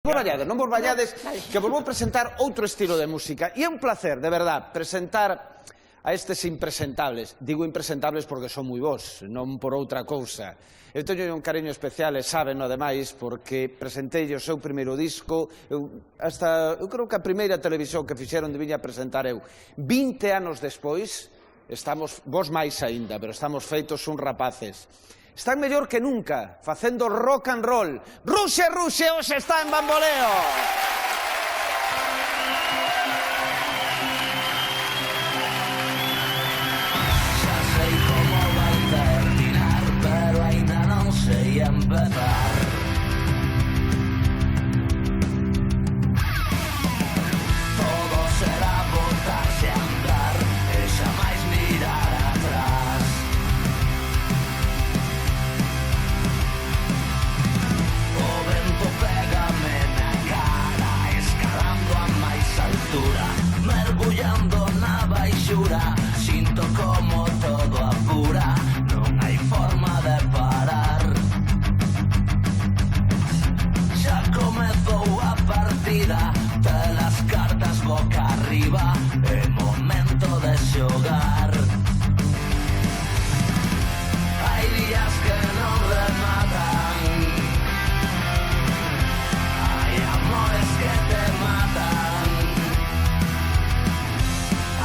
Non vos vallades, que vos vou presentar outro estilo de música. E é un placer, de verdad, presentar a estes impresentables. Digo impresentables porque son moi vos, non por outra cousa. Eu teño un cariño especial, e saben, ademais, porque presentei o seu primeiro disco, eu creo que a primeira televisión que fixeron de viña a presentar eu. 20 anos despois, estamos, vos máis aínda, pero estamos feitos uns rapaces. Están mellor que nunca, facendo rock and roll. Ruxe, Ruxe, hoxe está en Bamboleo. Xa sei como vai terminar, pero aínda non sei empezar. Todo será botarse a andar e xa máis mirar atrás. O vento pégame na cara, escalando a máis altura, mergullando na baixura, sinto como todo apura, non hai forma de parar. Xa comezou a partida, telas cartas boca arriba, é momento de xogar. Hai días que non rematan, hai amores que te matan,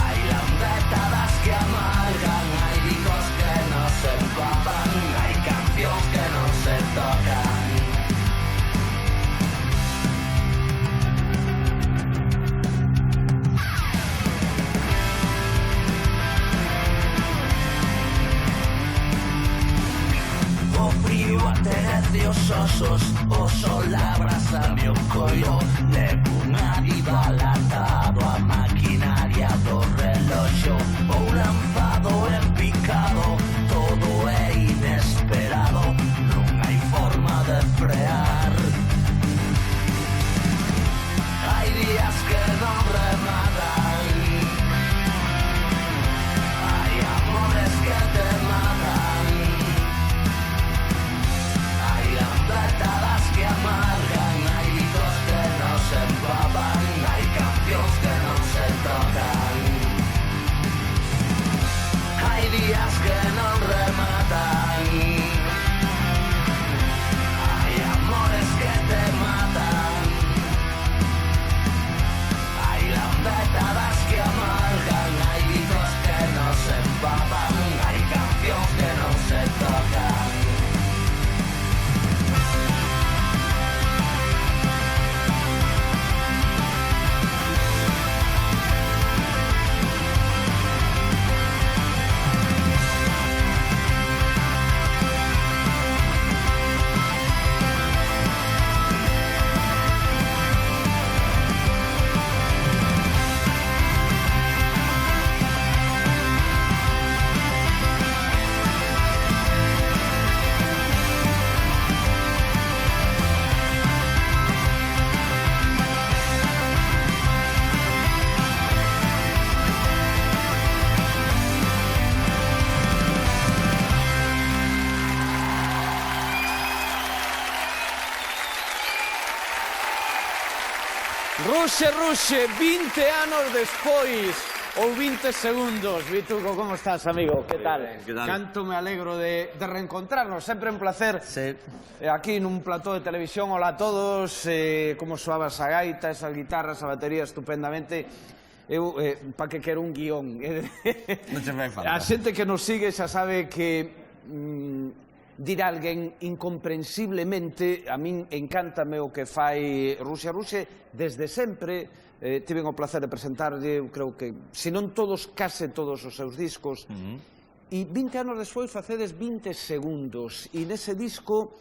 hai lambetadas que amargan, hai bicos que non se empapan, hai cancións que non se tocan. O frío aterece os osos, o sol abrázame o coiro, levo unha diva latado a maquinaria do reloxo, ou lanzado en picado, todo é inesperado, non hai forma de frear. Hai días que non rematan, hai amores que te matan, hai lambetadas que amargan, hai bicos que non se empapan, hai cancións que non se tocan. Hai días que non rematan, hai amores que te matan, hai lambetadas que amargan, hai bicos que non se empapan, hai cancións que non se tocan. Ruxe, Ruxe, 20 anos despois, ou 20 segundos. Vituco, como estás, amigo? Que tal? Que tal? Canto me alegro de reencontrarnos, sempre un placer. Sí. Aquí nun plató de televisión, hola a todos, como soaba esa gaita, esas guitarras, a batería estupendamente. Eu, pa que quero un guión. Non che fai falta. A xente que nos sigue xa sabe que dir a alguén incomprensiblemente, a min encántame o que fai Ruxe. Ruxe, desde sempre, tiven o placer de presentarlle, creo que, se non todos, case todos os seus discos, e 20 anos despois facedes 20 segundos, e nese disco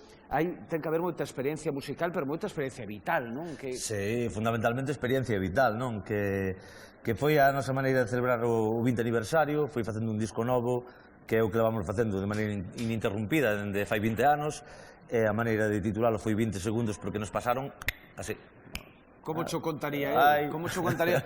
ten que haber moita experiencia musical, pero moita experiencia vital, non? Sí, fundamentalmente experiencia vital, non? Que foi a nosa maneira de celebrar o 20 aniversario, foi facendo un disco novo, que é o que vamos facendo de maneira ininterrumpida dende fai 20 anos, e a maneira de titulalo foi 20 segundos porque nos pasaron así. Como cho contaría Ai. eu? Como cho contaría?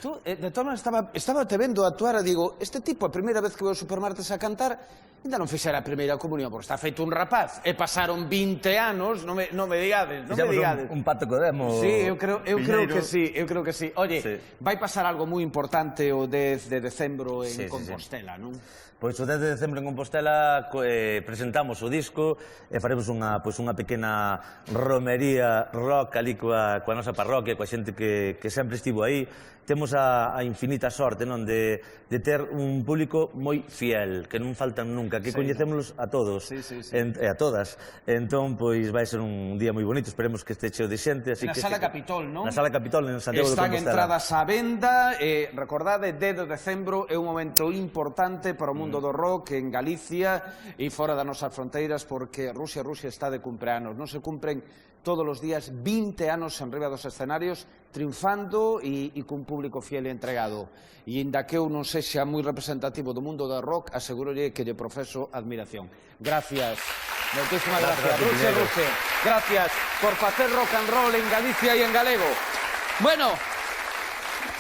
Tú, de todas maneras, estaba te vendo actuar e digo, este tipo, a primeira vez que veo Supermartes a cantar, ainda non fixera a primeira comunión, porque está feito un rapaz, e pasaron 20 anos, non me digades, non me Fixemos digades. un pacto co demo. Sí, eu creo que sí, eu creo que sí. Oye, Sí. vai pasar algo moi importante o 10 de decembro en Sí, sí, Compostela, non? Pois o 10 de decembro en Compostela presentamos o disco e faremos unha pequena romería rock ali coa nosa parroquia, coa xente que sempre estivo aí. Temos a infinita sorte, non, de ter un público moi fiel, que non faltan nunca, que coñecémolos a todos e a todas. Entón, pois vai ser un día moi bonito, esperemos que este cheo de xente. Na Sala Capitol, non? Na Sala Capitol, en Santiago de Están Compostela. entradas á venda, recordade, 10 de decembro é un momento importante para o mundo do rock en Galicia e fora das nosas fronteiras, porque Rusia está de cumpleanos. Non se cumpren todos os días 20 anos en riba dos escenarios, triunfando e cun público fiel e entregado. E inda que eu non sexa moi representativo do mundo do rock, asegurolle que lle profeso admiración. Gracias. Moitísimas gracias. Rusia. Gracias por facer rock and roll en Galicia e en galego. Bueno,